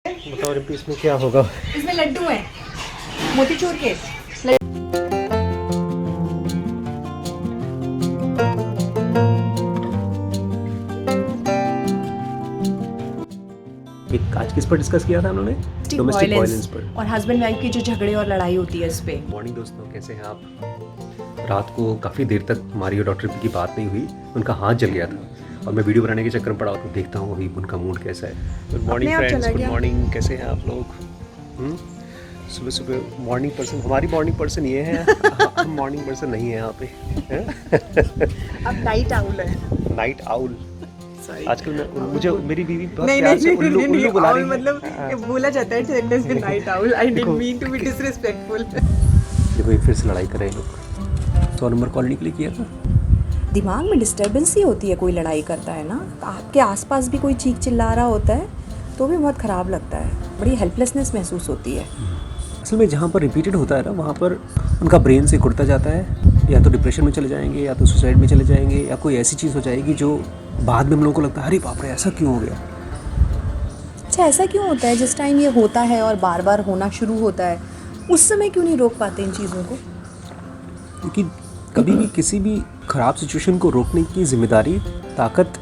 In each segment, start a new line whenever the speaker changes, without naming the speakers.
बताओ रिम्पी, इसमें क्या होगा?
इसमें लड्डू हैं मोतीचूर के।
आज किस पर डिस्कस किया था उन्होंने? डोमेस्टिक वायलेंस पर
और हस्बैंड वाइफ की जो झगड़े और लड़ाई होती है इस पे।
मॉर्निंग दोस्तों, कैसे हैं आप? रात को काफ़ी देर तक हमारी और डॉक्टर की बात नहीं हुई, उनका हाथ जल गया था और मैं वीडियो बनाने के चक्कर में पड़ा तो देखता हूँ अभी उनका मूड कैसा है। Good morning friends, good morning, कैसे हैं आप लोग? सुबह सुबह मॉर्निंग पर्सन, हमारी मॉर्निंग पर्सन ये है, हम मॉर्निंग पर्सन नहीं है यहाँ पे।
अब नाइट आउल है।
नाइट आउल आजकल मुझे मेरी बीवी बहुत प्यार से उल्लू बुला रही है।
मतलब बोला जाता है टेंडेंस में night owl. I didn't mean to be disrespectful.
देखो ये फिर से लड़ाई कर रहे हैं लोग। 100 नंबर कॉलोनी के लिए किया था।
दिमाग में डिस्टर्बेंस ही होती है, कोई लड़ाई करता है ना, आपके आसपास भी कोई चीख चिल्ला रहा होता है तो भी बहुत ख़राब लगता है, बड़ी हेल्पलेसनेस महसूस होती है।
असल में जहाँ पर रिपीटेड होता है ना, वहाँ पर उनका ब्रेन से कुड़ता जाता है, या तो डिप्रेशन में चले जाएंगे, या तो सुसाइड में चले जाएंगे, या कोई ऐसी चीज़ हो जाएगी जो बाद में हम लोगों को लगता है अरे बाप रे ऐसा क्यों हो गया।
अच्छा, ऐसा क्यों होता है? जिस टाइम ये होता है और बार बार होना शुरू होता है, उस समय क्यों नहीं रोक पाते इन चीज़ों को?
क्योंकि कभी भी किसी भी ख़राब सिचुएशन को रोकने की जिम्मेदारी, ताकत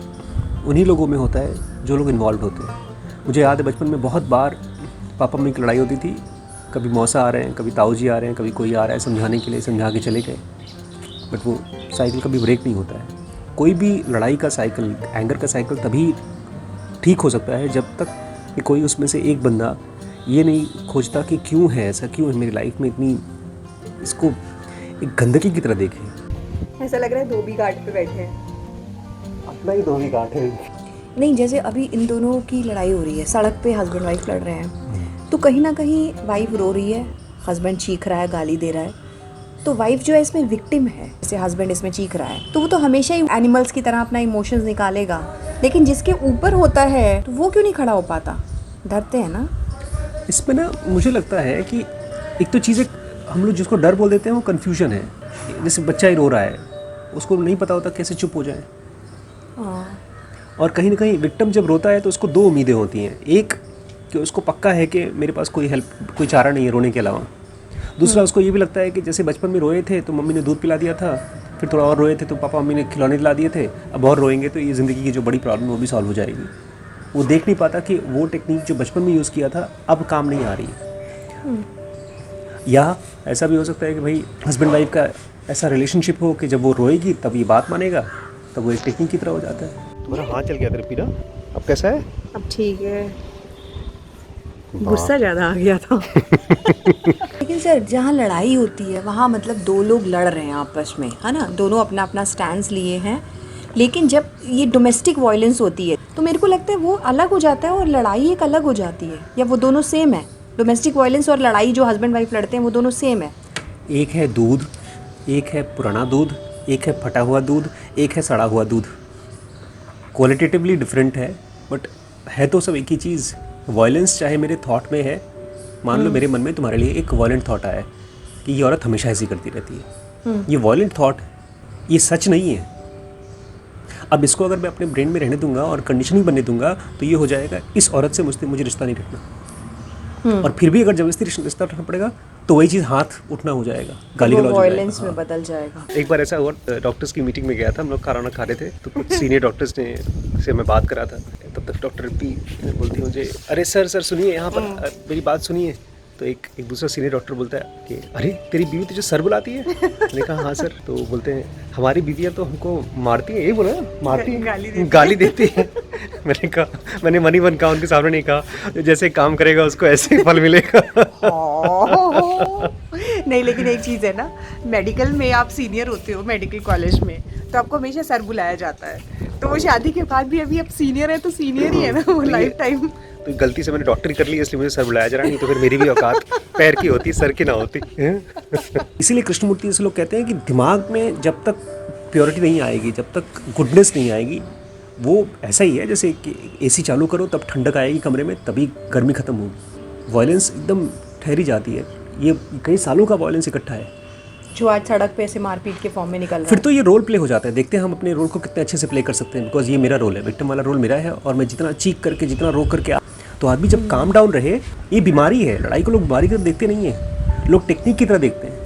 उन्हीं लोगों में होता है जो लोग इन्वॉल्व होते हैं। मुझे याद है बचपन में बहुत बार पापा मम्मी की लड़ाई होती थी, कभी मौसा आ रहे हैं, कभी ताऊ जी आ रहे हैं, कभी कोई आ रहा है समझाने के लिए, समझा के चले गए, बट वो साइकिल कभी ब्रेक नहीं होता है। कोई भी लड़ाई का साइकिल, एंगर का साइकिल तभी ठीक हो सकता है जब तक कि कोई उसमें से एक बंदा ये नहीं खोजता कि क्यों है ऐसा, क्यों है मेरी लाइफ में इतनी, इसको एक गंदगी की तरह देखें।
ऐसा लग रहा है धोबी घाट पे बैठे हैं।
अपना ही धोबी घाट है।
नहीं, जैसे अभी इन दोनों की लड़ाई हो रही है, सड़क पे हस्बैंड वाइफ लड़ रहे हैं, तो कहीं ना कहीं वाइफ रो रही है, हस्बैंड चीख रहा है, गाली दे रहा है, तो वाइफ जो है इसमें विक्टिम है। जैसे हस्बैंड इसमें चीख रहा है तो वो तो हमेशा ही एनिमल्स की तरह अपना इमोशंस निकालेगा, लेकिन जिसके ऊपर होता है तो वो क्यों नहीं खड़ा हो पाता? डरते हैं ना।
इसमें ना मुझे लगता है कि एक तो चीज़ें हम लोग जिसको डर बोल देते हैं वो कन्फ्यूजन है। जैसे बच्चा ही रो रहा है, उसको नहीं पता होता कैसे चुप हो जाए। और कहीं ना कहीं विक्टिम जब रोता है तो उसको दो उम्मीदें होती हैं। एक कि उसको पक्का है कि मेरे पास कोई हेल्प, कोई चारा नहीं है रोने के अलावा। दूसरा, उसको ये भी लगता है कि जैसे बचपन में रोए थे तो मम्मी ने दूध पिला दिया था, फिर थोड़ा और रोए थे तो पापा मम्मी ने खिलौने दिला दिए थे, अब और रोएंगे तो ये ज़िंदगी की जो बड़ी प्रॉब्लम है वो भी सॉल्व हो जाएगी। वो देख नहीं पाता कि वो टेक्निक जो बचपन में यूज़ किया था अब काम नहीं आ रही है। या ऐसा भी हो सकता है कि भाई हस्बैंड वाइफ का ऐसा रिलेशनशिप हो कि जब वो रोएगी तब ये बात मानेगा, तब वो एक टेक्निक की तरह हो जाता है। तुम्हारा हाथ चल गया था पीना, अब कैसा है?
अब ठीक है, गुस्सा ज़्यादा आ गया था। लेकिन सर, जहाँ लड़ाई होती है वहाँ मतलब दो लोग लड़ रहे हैं आपस में, है ना, दोनों अपना अपना स्टैंड लिए हैं, लेकिन जब ये डोमेस्टिक वायलेंस होती है तो मेरे को लगता है वो अलग हो जाता है और लड़ाई एक अलग हो जाती है, या वो दोनों सेम है? डोमेस्टिक वायलेंस और लड़ाई जो हस्बैंड वाइफ लड़ते हैं वो दोनों सेम है?
एक है दूध, एक है पुराना दूध, एक है फटा हुआ दूध, एक है सड़ा हुआ दूध। क्वालिटेटिवली डिफरेंट है बट है तो सब एक ही चीज़। वायलेंस चाहे मेरे थॉट में है, मान लो मेरे मन में तुम्हारे लिए एक वायलेंट थॉट आया कि ये औरत हमेशा ऐसी करती रहती है, ये वायलेंट थॉट, ये सच नहीं है। अब इसको अगर मैं अपने ब्रेन में रहने दूंगा और कंडीशनिंग बनने दूंगा तो ये हो जाएगा इस औरत से मुझे रिश्ता नहीं रखना। और फिर भी अगर जबरदस्ती रिश्ता रखना पड़ेगा तो वही चीज़ हाथ उठना हो जाएगा, गाली गलौज हो
वायलेंस में
जाएगा।
बदल जाएगा।
एक बार ऐसा हुआ, डॉक्टर्स की मीटिंग में गया था, हम लोग खाना खा रहे थे तो कुछ सीनियर डॉक्टर्स ने से मैं बात करा था, तब तक डॉक्टर रिम्पी बोलती मुझे, अरे सर सुनिए यहाँ पर, मेरी बात सुनिए। तो एक दूसरा सीनियर डॉक्टर बोलता है कि अरे तेरी बीवी तुझे सर बुलाती है? मैंने कहा हाँ सर। तो बोलते हैं हमारी बीवियाँ तो हमको मारती हैं, यही बोला, मारती हैं, गाली देती है। मैंने कहा, मैंने मनी बन कहा, उनके सामने नहीं कहा जैसे काम करेगा उसको ऐसे ही फल मिलेगा।
नहीं, लेकिन एक चीज़ है ना, मेडिकल में आप सीनियर होते हो, मेडिकल कॉलेज में, तो आपको हमेशा सर बुलाया जाता है, तो वो शादी के बाद भी अभी आप सीनियर है तो सीनियर ही है ना, वो लाइफ टाइम।
तो गलती से मैंने डॉक्टरी कर ली इसलिए मुझे सर बुलाया जा रहा, नहीं तो फिर मेरी भी औकात पैर की होती, सर की ना होती। इसीलिए कृष्णमूर्ति से लोग कहते हैं कि दिमाग में जब तक प्योरिटी नहीं आएगी, जब तक गुडनेस नहीं आएगी, वो ऐसा ही है जैसे कि एसी चालू करो तब ठंडक आएगी कमरे में, तभी गर्मी खत्म होगी। वायलेंस एकदम ठहरी जाती है, ये कई सालों का वायलेंस इकट्ठा है
जो आज सड़क पे ऐसे मारपीट के फॉर्म में निकल रहा है।
फिर तो ये रोल प्ले हो जाता है। देखते हैं हम अपने रोल को कितने अच्छे से प्ले कर सकते हैं, बिकॉज ये मेरा रोल है, विक्टिम वाला रोल मेरा है, और मैं जितना चीख करके, जितना रो करके तो आदमी जब काम डाउन रहे, ये बीमारी है, लड़ाई को लोग बीमारी की तरह देखते नहीं है, लोग टेक्निक की तरह देखते हैं।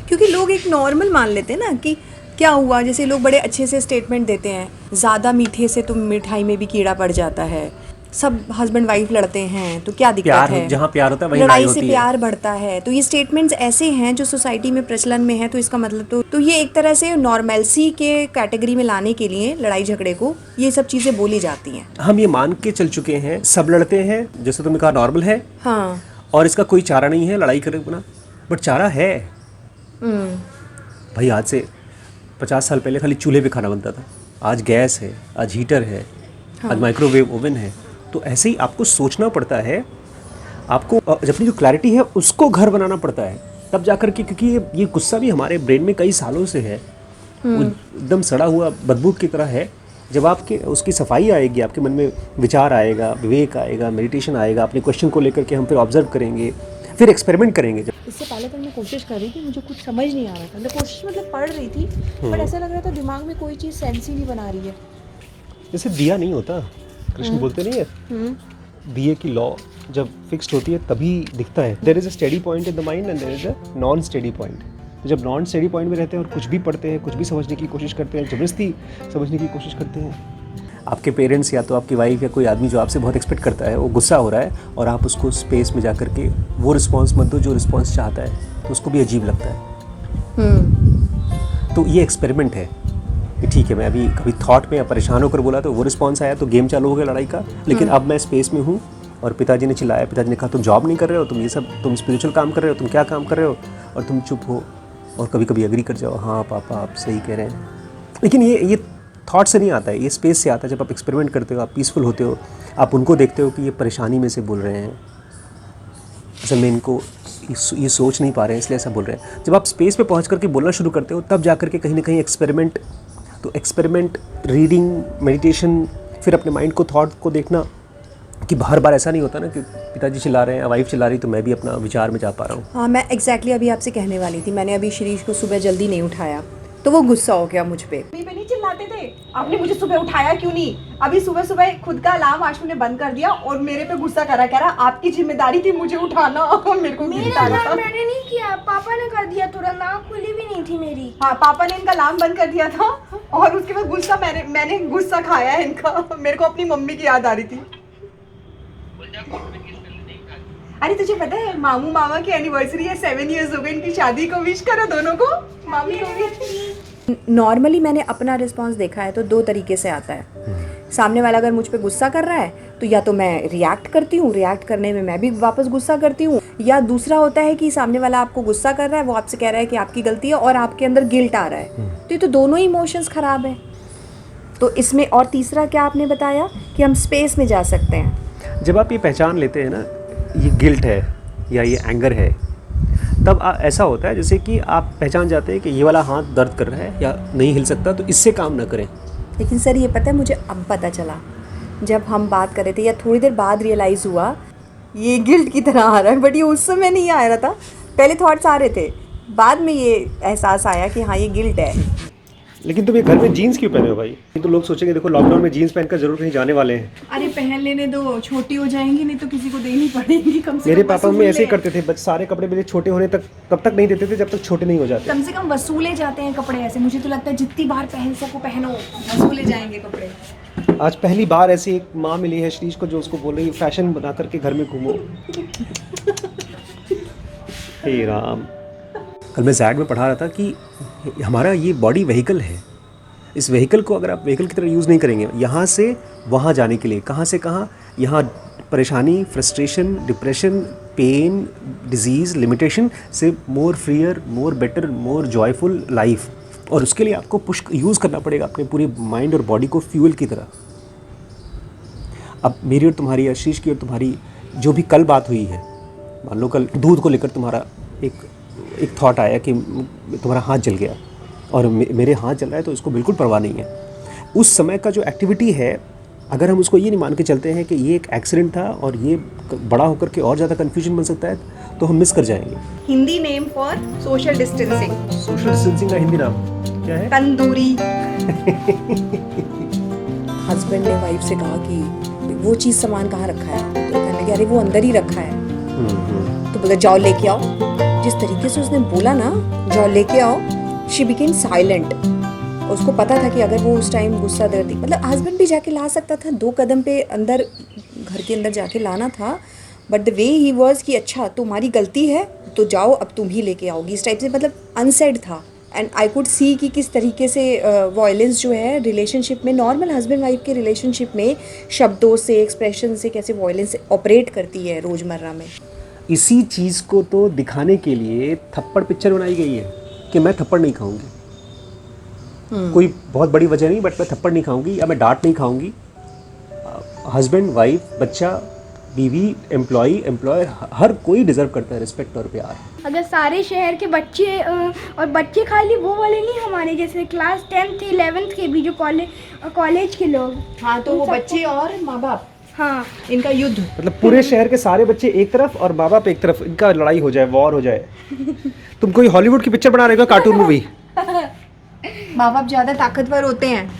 क्योंकि लोग एक नॉर्मल मान लेते हैं ना कि क्या हुआ, जैसे लोग बड़े अच्छे से स्टेटमेंट देते हैं, ज़्यादा मीठे से तो मिठाई में भी कीड़ा पड़ जाता है, सब हस्बैंड वाइफ लड़ते हैं तो क्या दिक्कत है,
जहाँ प्यार होता है वहीं
लड़ाई से प्यार बढ़ता है। तो ये स्टेटमेंट्स ऐसे हैं जो सोसाइटी में प्रचलन में है, तो इसका मतलब तो ये एक तरह से नॉर्मलसी के कैटेगरी में लाने के लिए लड़ाई झगड़े को ये सब चीज़ें बोली जाती हैं।
हम ये मान के चल चुके हैं सब लड़ते हैं, जैसे तुमने कहा नॉर्मल है,
हाँ,
और इसका कोई चारा नहीं है लड़ाई करने का, बट चारा है भाई। आज से 50 साल पहले खाली चूल्हे पे खाना बनता था, आज गैस है, आज हीटर है, आज माइक्रोवेव ओवन है। तो ऐसे ही आपको सोचना पड़ता है, आपको अपनी जो क्लैरिटी है उसको घर बनाना पड़ता है, तब जाकर के, क्योंकि ये गुस्सा भी हमारे ब्रेन में कई सालों से है, वो एकदम सड़ा हुआ बदबू की तरह है। जब आपके उसकी सफाई आएगी, आपके मन में विचार आएगा, विवेक आएगा, मेडिटेशन आएगा, अपने क्वेश्चन को लेकर के हम फिर ऑब्जर्व करेंगे, फिर एक्सपेरिमेंट करेंगे।
इससे पहले तो मैं कोशिश कर रही थी, मुझे कुछ समझ नहीं आ रहा था, मैं कोशिश मतलब पढ़ रही थी, पर ऐसा लग रहा था दिमाग में कोई चीज़ सेंस ही नहीं बना रही है।
जैसे दिया नहीं होता, कृष्ण बोलते नहीं है, दिए की लॉ जब फिक्स्ड होती है तभी दिखता है। There is a steady point in the mind and there is a non steady point. तो जब नॉन स्टेडी पॉइंट में रहते हैं और कुछ भी पढ़ते हैं, कुछ भी समझने की कोशिश करते हैं, जबरदस्ती समझने की कोशिश करते हैं, आपके पेरेंट्स या तो आपकी वाइफ या कोई आदमी जो आपसे बहुत एक्सपेक्ट करता है, वो गुस्सा हो रहा है और आप उसको स्पेस में जा कर के वो रिस्पॉन्स मत दो जो रिस्पॉन्स चाहता है, तो उसको भी अजीब लगता है। तो ये एक्सपेरिमेंट है कि ठीक है, मैं अभी कभी थॉट में या परेशान होकर बोला तो वो रिस्पॉन्स आया तो गेम चालू हो गया लड़ाई का, लेकिन अब मैं स्पेस में हूँ और पिताजी ने चिल्लाया, पिताजी ने कहा तुम जॉब नहीं कर रहे हो, तुम ये सब, तुम स्पिरिचुअल काम कर रहे हो, तुम क्या काम कर रहे हो, और तुम चुप हो और कभी कभी एग्री कर जाओ, हाँ पापा आप सही कह रहे हैं। लेकिन ये थॉट से नहीं आता है, ये स्पेस से आता है। जब आप एक्सपेरिमेंट करते हो, आप पीसफुल होते हो, आप उनको देखते हो कि ये परेशानी में से बोल रहे हैं, असल में इनको ये सोच नहीं पा रहे हैं इसलिए ऐसा बोल रहे हैं। जब आप स्पेस पे पहुंच करके बोलना शुरू करते हो, तब जाकर के कहीं ना कहीं एक्सपेरिमेंट, तो एक्सपेरिमेंट, रीडिंग, मेडिटेशन, फिर अपने माइंड को, थॉट को देखना कि हर बार ऐसा नहीं होता ना कि पिताजी चिल्ला रहे हैं, वाइफ चिल्ला रही, तो मैं भी अपना विचार में जा पा रहा हूँ।
हाँ, मैं एग्जैक्टली अभी आपसे कहने वाली थी, मैंने अभी शिरीष को सुबह जल्दी नहीं उठाया तो वो गुस्सा हो गया मुझ पे। नहीं चिल्लाते थे, आपने मुझे सुबह उठाया क्यों नहीं? अभी सुबह सुबह खुद का अलार्म आशु ने बंद कर दिया और मेरे पे गुस्सा कह रहा आपकी जिम्मेदारी थी मुझे उठाना। मेरे को
मैंने नहीं किया, पापा ने कर दिया, तुरंत आँख खुली भी नहीं थी मेरी।
हाँ, पापा ने इनका अलार्म बंद कर दिया था और उसके बाद गुस्सा मैंने गुस्सा खाया है इनका। मेरे को अपनी मम्मी की याद आ रही थी। अरे तुझे पता है मामू मामा की एनिवर्सरी है, 7 इयर्स हो गए इनकी शादी को, विश करो दोनों को, मामी को भी। नॉर्मली मैंने अपना रिस्पांस देखा है तो 2 तरीके से आता है। सामने वाला अगर मुझ पे गुस्सा कर रहा है तो या तो मैं रिएक्ट करती हूँ, रिएक्ट करने में मैं भी वापस गुस्सा करती हूँ, या दूसरा होता है कि सामने वाला आपको गुस्सा कर रहा है, वो आपसे कह रहा है कि आपकी गलती है और आपके अंदर गिल्ट आ रहा है, तो ये तो दोनों ही इमोशंस खराब है। तो इसमें और तीसरा क्या आपने बताया कि हम स्पेस में जा सकते हैं।
जब आप ये पहचान लेते हैं ना, ये गिल्ट है या ये एंगर है, तब ऐसा होता है जैसे कि आप पहचान जाते हैं कि ये वाला हाथ दर्द कर रहा है या नहीं हिल सकता, तो इससे काम ना करें।
लेकिन सर ये पता है मुझे अब पता चला, जब हम बात कर रहे थे या थोड़ी देर बाद रियलाइज़ हुआ ये गिल्ट की तरह आ रहा है, बट ये उस समय नहीं आ रहा था। पहले थॉट्स आ रहे थे, बाद में ये एहसास आया कि हाँ ये गिल्ट है।
लेकिन तुम ये घर में जीन्स क्यों पहने हो भाई? तो लोग सोचेंगे देखो लॉकडाउन में जीन्स पहनकर जरूर कहीं जाने वाले हैं।
अरे पहन लेने दो, छोटी हो जाएंगी, नहीं तो किसी को देनी पड़ेगी। कम से
मेरे
कम
पापा मम्मी ऐसे ही करते थे, बस सारे कपड़े मेरे छोटे होने तक तब तक नहीं देते थे जब तक छोटे नहीं हो जाते।
कम से कम वसूले जाते हैं कपड़े ऐसे, मुझे तो लगता है जितनी बार पहन सको पहनो, वसूले जाएंगे कपड़े।
आज पहली बार ऐसी एक माँ मिली है श्रीश को जो उसको बोल रही है फैशन बना करके घर में घूमो। हे राम, कल मैं जैड में पढ़ा रहा था कि हमारा ये बॉडी व्हीकल है, इस व्हीकल को अगर आप व्हीकल की तरह यूज़ नहीं करेंगे, यहाँ से वहाँ जाने के लिए, कहाँ से कहाँ, यहाँ परेशानी, frustration, depression, pain, disease, limitation से more freer, more better, more joyful life, और उसके लिए आपको पुश यूज़ करना पड़ेगा अपने पूरे माइंड और बॉडी को फ्यूल की तरह। अब मेरी और तुम्हारी, आशीष की और तुम्हारी जो भी कल बात हुई है, मान लो कल दूध को लेकर तुम्हारा एक थॉट आया कि तुम्हारा हाथ जल गया और मेरे हाथ जल रहा है, तो इसको बिल्कुल परवाह नहीं है। उस समय का जो एक्टिविटी है, अगर हम उसको ये नहीं मान के चलते हैं कि ये एक एक्सीडेंट था और ये बड़ा होकर के और ज़्यादा कन्फ्यूजन बन सकता है, तो हम मिस कर जाएंगे।
Hindi name for social distancing.
Social distancing का हिंदी नाम क्या है?
तंदूरी। हस्बैंड ने वाइफ से कहा कि वो चीज़ सामान कहाँ रखा है? तो कहने लगे अरे वो अंदर ही रखा है। तो बोला जाओ लेके आओ। जिस तरीके से उसने बोला ना जाओ लेके आओ, शी बिकेम साइलेंट। उसको पता था कि अगर वो उस टाइम गुस्सा दर्दी, मतलब हस्बैंड भी जाके ला सकता था, 2 कदम पे अंदर घर के अंदर जाके लाना था, but the way he was कि अच्छा तुम्हारी गलती है तो जाओ अब तुम ही लेके आओगी, इस टाइप से, मतलब अनसेड था। एंड आई कुड सी कि किस तरीके से वायलेंस जो है रिलेशनशिप में, नॉर्मल हस्बैंड वाइफ के रिलेशनशिप में शब्दों से, एक्सप्रेशन से कैसे वायलेंस ऑपरेट करती है रोज़मर्रा में।
इसी चीज़ को तो दिखाने के लिए थप्पड़ पिक्चर बनाई गई है कि मैं थप्पड़ नहीं खाऊंगी। कोई बहुत बड़ी वजह नहीं, बट मैं थप्पड़ नहीं खाऊंगी या मैं डांट नहीं खाऊंगी। हस्बैंड वाइफ, बच्चा, बीवी, एम्प्लॉयर, हर कोई डिजर्व करता है रिस्पेक्ट और प्यार।
अगर सारे शहर के बच्चे और बच्चे खाली वो वाले नहीं, हमारे जैसे क्लास 10th 11th के भी जो कॉलेज के लोग,
हाँ तो वो बच्चे और माँ बाप,
हाँ
इनका युद्ध,
मतलब पूरे शहर के सारे बच्चे एक तरफ और माँ बाप एक तरफ, इनका लड़ाई हो जाए, वॉर हो जाए। तुम कोई हॉलीवुड की पिक्चर बना रहे हो, कार्टून मूवी।
माँ बाप ज़्यादा ताकतवर होते हैं,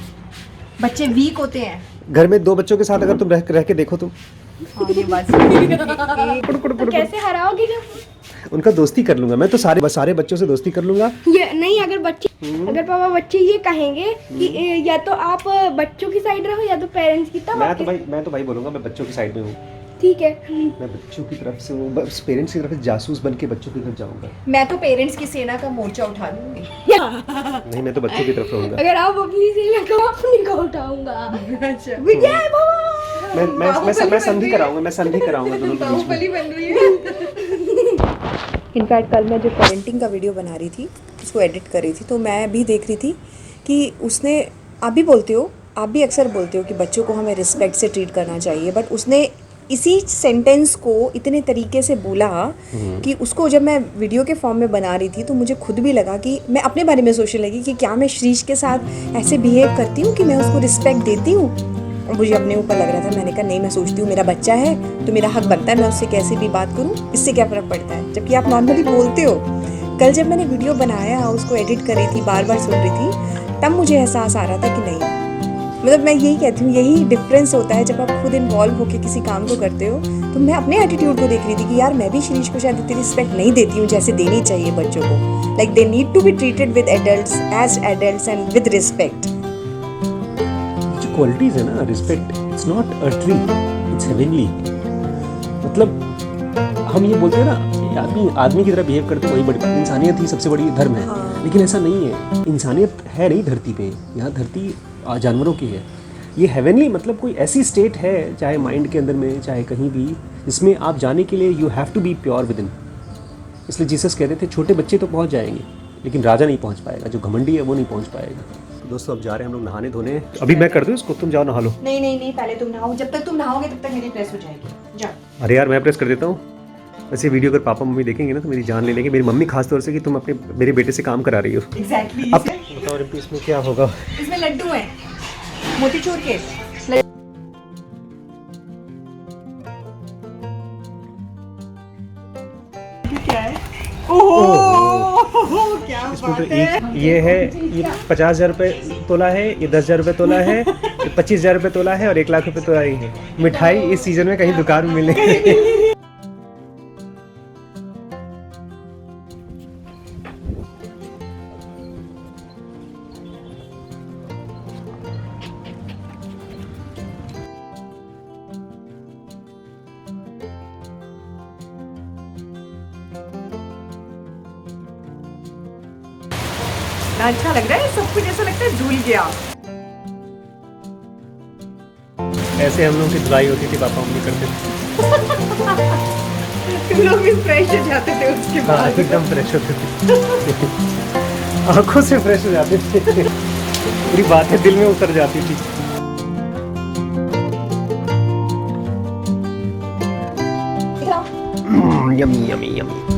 बच्चे वीक होते हैं।
घर में 2 बच्चों के साथ अगर तुम रह के देखो तुम,
हाँ ये बात
तो कैसे हराओगे जब?
उनका दोस्ती कर लूंगा मैं तो, सारे बच्चों से दोस्ती कर लूंगा।
ये नहीं, अगर पापा बच्चे ये कहेंगे कि या तो आप बच्चों की साइड रहो या तो पेरेंट्स की, तब
मैं तो भाई बोलूंगा मैं बच्चों की साइड में हूँ।
ठीक है।
मैं बच्चों की तरफ से हूँ, बस पेरेंट्स की तरफ से जासूस बन के बच्चों की तरफ जाऊंगा।
मैं तो पेरेंट्स की सेना का मोर्चा उठा लूंगी।
नहीं, मैं तो बच्चों की तरफ रहूंगा।
अगर आप अपनी सेना को अपनी को उठाऊंगा।
अच्छा
विजय बाबा।
मैं संधि कराऊंगा दोनों के बीच में।
इनफैक्ट कल मैं जो पेरेंटिंग का वीडियो बना रही थी, उसको एडिट कर रही थी, तो मैं भी देख रही थी कि उसने, आप भी बोलते हो, आप भी अक्सर बोलते हो कि बच्चों को हमें रिस्पेक्ट से ट्रीट करना चाहिए, बट उसने इसी सेंटेंस को इतने तरीके से बोला कि उसको जब मैं वीडियो के फॉर्म में बना रही थी तो मुझे खुद भी लगा कि मैं अपने बारे में सोचने लगी कि क्या मैं श्रीश के साथ ऐसे बिहेव करती हूँ कि मैं उसको रिस्पेक्ट देती हूँ। और मुझे अपने ऊपर लग रहा था, मैंने कहा नहीं, मैं सोचती हूँ मेरा बच्चा है तो मेरा हक बनता है मैं उससे कैसे भी बात करूँ, इससे क्या फ़र्क पड़ता है, जबकि आप नॉर्मली बोलते हो। कल जब मैंने वीडियो बनाया, उसको एडिट कर रही थी, बार बार सुन रही थी, तब मुझे एहसास आ रहा था कि नहीं, मतलब मैं यही कहती हूँ, यही डिफरेंस होता है जब आप खुद इन्वॉल्व होकर किसी काम को करते हो। तो मैं अपने एटीट्यूड को देख रही थी कि यार मैं भी श्रीश को शायद इतनी रिस्पेक्ट नहीं देती हूँ जैसे देनी चाहिए बच्चों को। Like they need to be treated with adults as adults and with respect.
जो क्वालिटीज है ना, respect, it's not earthly, it's heavenly. मतलब हम ये बोलते हैं ना, आदमी की तरह बिहेव करते, वही बड़ी इंसानियत ही सबसे बड़ी धर्म है। लेकिन ऐसा नहीं है, इंसानियत है नहीं धरती पे, यहाँ धरती जानवरों की है। ये हेवनली मतलब कोई ऐसी स्टेट है, चाहे माइंड के अंदर में, चाहे कहीं भी, जिसमें आप जाने के लिए you have to be pure within. इसलिए जीसस कहते थे छोटे बच्चे तो पहुंच जाएंगे लेकिन राजा नहीं पहुंच पाएगा, जो घमंडी है वो नहीं पहुंच पाएगा। तो दोस्तों अब जा रहे हैं हम लोग नहाने धोने। अभी मैं कर दूं इसको, तुम जाओ नहा लो।
नहीं, पहले तुम नहाओ, जब तक तुम नहाओगे तब तक मेरी प्रेस हो जाएगी। जाओ।
अरे यार मैं प्रेस कर देता हूँ। वैसे वीडियो अगर पापा मम्मी देखेंगे ना तो मेरी जान ले लेंगे, मेरी मम्मी खास तौर से, कि तुम अपने मेरे बेटे से काम करा रही हो।
एग्जैक्टली।
अब बताओ रिम्पी इसमें क्या होगा?
इसमें लड्डू हैं मोतीचूर के। क्या है? ओह क्या
इसमें तो एक ये है, ये 50,000 रुपये तोला है, ये 10,000 रुपये तोला है, ये 25,000 रुपये तोला है और 1,00,000 रुपये तोला ही है। मिठाई इस सीजन में कहीं दुकान में मिले।
अच्छा लग रहा है, सब कुछ ऐसा लगता है धुल गया।
ऐसे हम लोग की धुलाई होती थी, पापा मम्मी करते थे।
तुम लोग भी फ्रेश हो जाते थे उसके
हाँ,
बाद।
एकदम फ्रेश होते थे। आंखों से फ्रेश हो जाते थे, पूरी बातें दिल में उतर जाती थी। Yummy yummy yummy.